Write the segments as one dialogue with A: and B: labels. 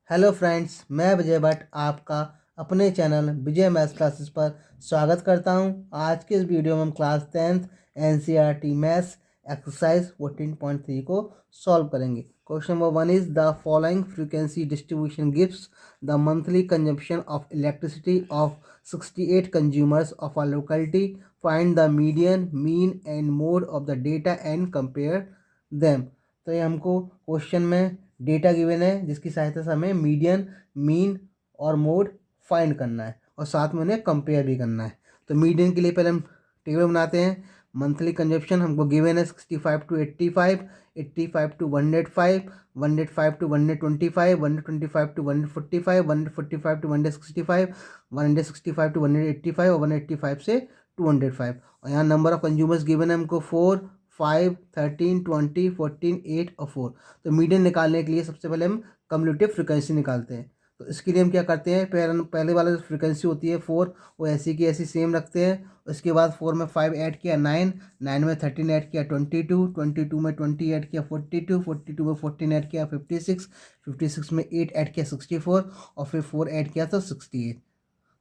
A: Hello friends, मैं विजय भट्ट आपका अपने चैनल विजय मैथ्स क्लासेस पर स्वागत करता हूं। आज के इस वीडियो में हम class 10th NCERT maths exercise 14.3 को सॉल्व करेंगे। Question number 1 is the following frequency distribution gives the monthly consumption of elasticity of 68 consumers of a locality. Find the median, mean and mode of the data and compare them. तो ये हमको question में data given है जिसकी सहायता से हमें median, mean और मोड फाइंड करना है और साथ में उन्हें कंपेयर भी करना है। तो मीडियन के लिए पहले हम टेबल बनाते हैं। मंथली कंजप्शन हमको गिवन है 65 to 85, 85 to 105, 105 to 125, 125 to 145, 145 to 165, 165 to 185 और 185 से 205। और यहाँ नंबर ऑफ कंज्यूमर्स गिवन है हमको 4, 5, 13, 20, 14, 8 और 4। तो मीडियन निकालने के लिए सबसे पहले हम कम्यूलेटिव फ्रीक्वेंसी निकालते हैं। तो इसके लिए हम क्या करते हैं, पहले वाला जो फ्रीक्वेंसी होती है 4 वो ऐसी की ऐसी सेम रखते हैं। उसके बाद 4 में 5 ऐड किया 9, 9 में 13 ऐड किया 22, 22 में 20 ऐड किया 42, 42 में 14 ऐड किया 56, 56 में 8 ऐड किया 64 और फिर 4 ऐड किया तो 68।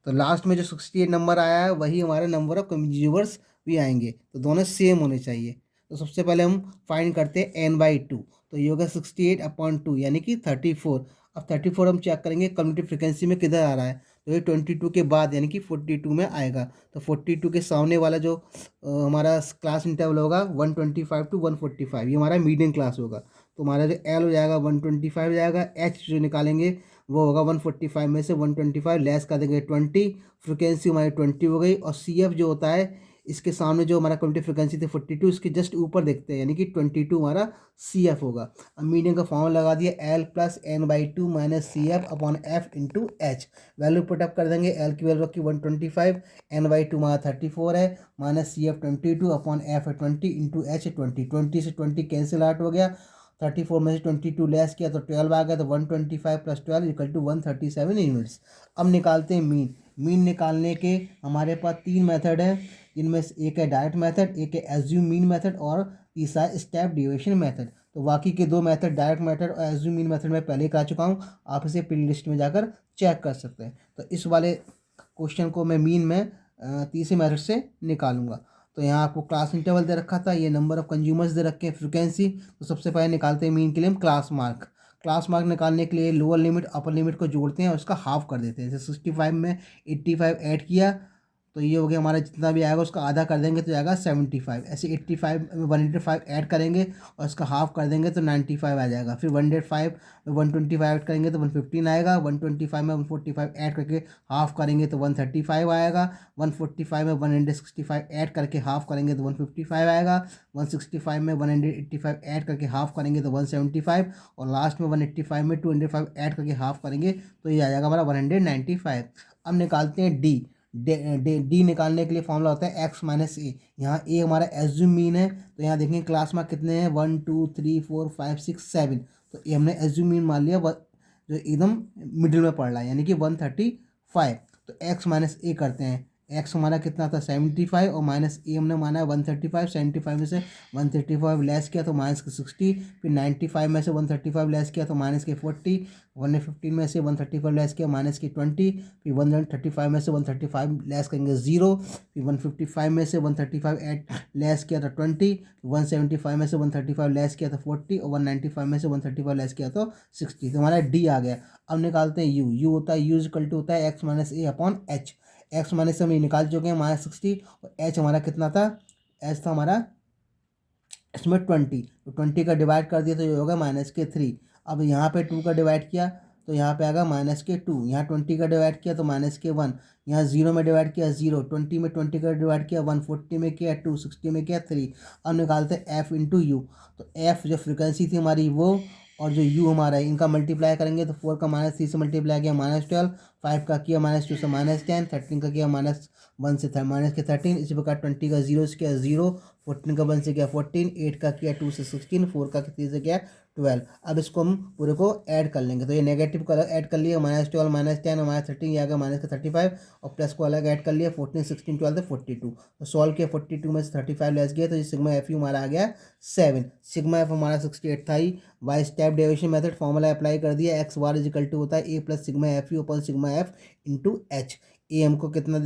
A: तो लास्ट में जो 68 नंबर आया है वही हमारे नंबर ऑफ कंज्यूमर्स भी आएंगे। तो दोनों सेम होने चाहिए। तो सबसे पहले हम फाइंड करते हैं n/2। तो ये होगा 68/2 यानी कि 34। अब 34 हम चेक करेंगे कम्यूटेटिव फ्रिक्वेंसी में किधर आ रहा है। तो ये 22 के बाद यानी कि 42 में आएगा। तो 42 के सामने वाला जो हमारा क्लास इंटरवल होगा 125 टू 145, ये हमारा मीडियम क्लास होगा। तो हमारा जो एल हो जाएगा 125 हो जाएगा। एच जो निकालेंगे वो होगा 145 में से 125 लेस कर देंगे 20, फ्रिक्वेंसी हमारी 20 हो गई। और सी एफ जो होता है इसके सामने जो हमारा कम्यूटेटिव फ्रिक्वेंसी थी 42, इसके जस्ट ऊपर देखते हैं यानी कि 22 हमारा सी एफ होगा। अब मीडियम का फॉर्मूला लगा दिया L plus n/2 minus C F upon F into H. Value put up कर देंगे। एल की वैल्यू रखी 125, n/2 हमारा 34 है, minus C F 22 upon F है 20 इंटू एच 20। 20 से 20 कैंसिल आउट हो गया। 34 में से 22 लेस किया तो 12 आ गया। तो 125 प्लस 12 इक्वल टू 137 यूनिट्स। अब निकालते हैं मीन। मीन निकालने के हमारे पास 3 मेथड है, जिनमें से एक है डायरेक्ट मेथड, एक है एज्यूम मीन मेथड और तीसरा है स्टेप डिविएशन मेथड। तो बाकी के 2 मेथड डायरेक्ट मेथड और एज्यूम मीन मेथड में पहले करा चुका हूँ, आप इसे प्ले लिस्ट में जाकर चेक कर सकते हैं। तो इस वाले क्वेश्चन को मैं मीन में तीसरे मेथड से निकालूंगा। तो यहाँ आपको क्लास इंटरवल दे रखा था, ये नंबर ऑफ कंज्यूमर्स दे रखे हैं, फ्रिक्वेंसी। तो सबसे पहले निकालते हैं मीन के लिए हम क्लास मार्क। क्लास मार्क निकालने के लिए लोअर लिमिट अपर लिमिट को जोड़ते हैं और उसका हाफ कर देते हैं। जैसे 65 में 85 ऐड किया तो ये हो गया हमारा, जितना भी आएगा उसका आधा कर देंगे तो जाएगा 75। ऐसे 85 में 185 ऐड करेंगे और इसका हाफ कर देंगे तो 95 आ जाएगा। फिर 105 में 125 ऐड करेंगे तो 115 आएगा। 125 में 145 ऐड करके हाफ करेंगे तो 135 आएगा। 145 में 165 ऐड करके हाफ करेंगे तो 155 आएगा। 165 में 185 ऐड करके हाफ करेंगे तो 175 और लास्ट में 185 में 205 ऐड करके हाफ करेंगे तो ये आ जाएगा हमारा 195। अब निकालते हैं डी। डी निकालने के लिए फॉर्मूला होता है एक्स माइनस ए। यहाँ ए हमारा एज्यूम मीन है। तो यहाँ देखेंगे क्लास मार्क कितने हैं 1 2 3 4 5 6 7। तो ये हमने एज्यूम मीन मान लिया जो एकदम मिडिल में पड़ रहा है यानी कि 135। तो एक्स माइनस ए करते हैं। एक्स हमारा कितना था 75 और माइनस ए हमने माना है 135। 75 में से 135 लेस किया तो माइनस के 60। फिर 95 में से 135 लेस किया तो माइनस के 40। 115 में से 135 लेस किया माइनस के 20। फिर 135 में से 135 लेस करेंगे 0। फिर 155 में से 135 ऐड लेस किया तो 20। 175 में से 135 लेस किया तो 40 और 195 में से 135 लेस किया तो 60। तो हमारा डी आ गया। अब निकालते हैं यू। यू होता है यू इक्वल टू होता है एक्स माइनस ए अपॉन एच। एक्स माइनस हम ये निकाल चुके हैं माइनस 60 और एच हमारा कितना था, एच था हमारा इसमें 20। तो 20 का डिवाइड कर दिया तो ये होगा माइनस के 3। अब यहाँ पे 2 का डिवाइड किया तो यहाँ पे आएगा माइनस के 2। यहाँ 20 का डिवाइड किया तो माइनस के 1। यहाँ 0 में डिवाइड किया 0। 20 में 20 का डिवाइड किया 1। 40 में किया 2। 60 में किया 3। अब निकालते हैं एफ इंटू यू। तो एफ जो फ्रिक्वेंसी थी हमारी वो और जो यू हमारा है इनका मल्टीप्लाई करेंगे तो 4 का माइनस 3 से मल्टीप्लाई किया -12 5 का किया -2 से -10, 13 का किया -1 से -13, इसी प्रकार 20 का 0 से किया 0, 14 का 1 से किया 14, 8 का किया 2 से 16, 4 का 3 से किया 12। अब इसको हम पूरे को ऐड कर लेंगे, तो ये नेगेटिव को अलग ऐड कर लिया, -12 -10 और -13, ये आ गया -35, और प्लस को अलग ऐड कर लिया, 14 16 12 42। तो सॉल्व किया, 42 में से 35 लेस गया, तो ये सिग्मा एफ यू हमारा आ गया 7। सिग्मा एफ हमारा 68 था ही। By step deviation method formula apply कर दिया, एक्स बार इजिकल टू होता है A plus sigma f u upon sigma f into h. A हमको कितना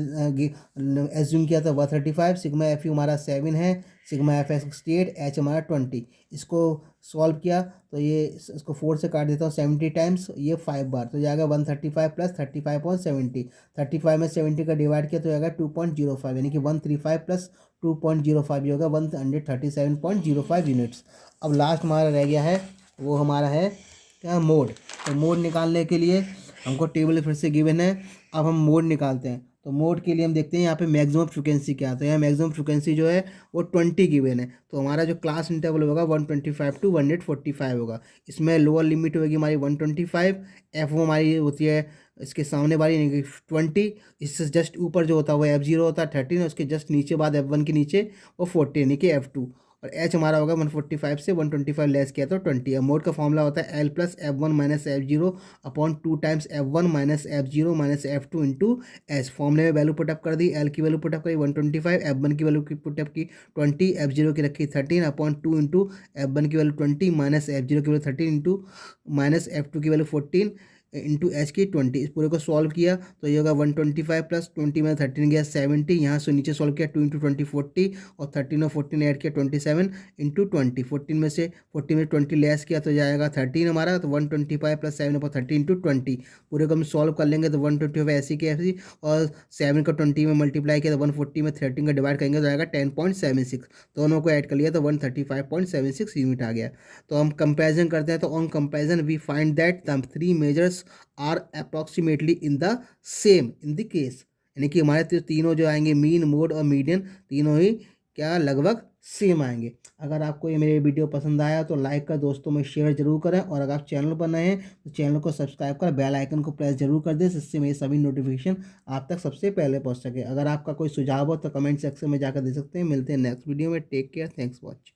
A: एज्यूम किया था 135, सिग्मा एफ यू हमारा 7 है, सिग्मा एफ है 68, एच हमारा 20। इसको सॉल्व किया तो ये इसको 4 से काट देता हूँ 70 टाइम्स, ये 5 बार, तो जाएगा 135 प्लस 35/70। 35 में 70 का डिवाइड किया तो जाएगा 2.05, यानी कि 135 प्लस 2.05 होगा 137.05 यूनिट्स। अब लास्ट हमारा रह गया है, वो हमारा है क्या, मोड। तो मोड निकालने के लिए हमको टेबल फिर से गिवन है, अब हम मोड निकालते हैं। तो मोड के लिए हम देखते हैं यहाँ पे मैक्सिमम फ्रिक्वेंसी क्या है, तो यहाँ मैक्सिमम फ्रिक्वेंसी जो है वो 20 गिवन है। तो हमारा जो क्लास इंटरवल होगा 125 to 145 होगा। इसमें लोअर लिमिट होगी हमारी 125, एफ वो हमारी होती है इसके सामने वाली यानी कि 20, इससे जस्ट ऊपर जो होता है वो F0 होता है 13, और उसके जस्ट नीचे बाद F1 के नीचे वो 40 यानी कि F2, और एच हमारा होगा 145 से 125 लेस किया तो 20। अब मोड का फॉर्मूला होता है L plus F1 minus F0 upon 2 times F1 minus F0 minus F2 into H. फॉर्मूले में वैल्यू पुटअप कर दी, एल की वैल्यू पुटअप करी 125, F1 की वैल्यू की पुटअप की 20, F0 की रखी 13 अपॉन 2 इंटू F1 की वैल्यू 20 माइनस F0 की वैल्यू 13 इंटू माइनस F2 की वैल्यू 14 इंटू एच की 20। इस पूरे को सॉल्व किया तो ये होगा 125 प्लस 20 में 13 गया 70, यहाँ से नीचे सॉल्व किया 2 इंटू 20 40, और 13 और 14 ऐड किया 27 इंटू 20। 14 में से 40 में 20 लेस किया तो जाएगा 13 हमारा, तो 125 प्लस 7 अपॉन 30 इंटू 20। पूरे को हम सॉल्व कर लेंगे तो 125 ऐसी की ऐसी, और 7 को 20 में मल्टीप्लाई किया तो 140 में 13 का डिवाइड करेंगे तो आएगा 10.76। दोनों को ऐड कर लिया तो 135.76 यूनिट आ गया। तो हम कंपेरिजन करते हैं, तो on comparison we find that the three measures are approximately in the same in the case, यानी कि हमारे तीनों जो आएंगे मीन, मोड और मीडियन, तीनों ही क्या लगभग सेम आएंगे। अगर आपको ये मेरे वीडियो पसंद आया तो लाइक कर, दोस्तों में शेयर जरूर करें, और अगर आप चैनल पर नए हैं तो चैनल को सब्सक्राइब कर बेल आइकन को प्रेस जरूर कर दें, जिससे मेरे सभी नोटिफिकेशन आप तक सबसे पहले पहुंच सके। अगर आपका कोई सुझाव हो तो कमेंट सेक्शन में जाकर दे सकते हैं। मिलते हैं नेक्स्ट वीडियो में, take care, thanks for watching.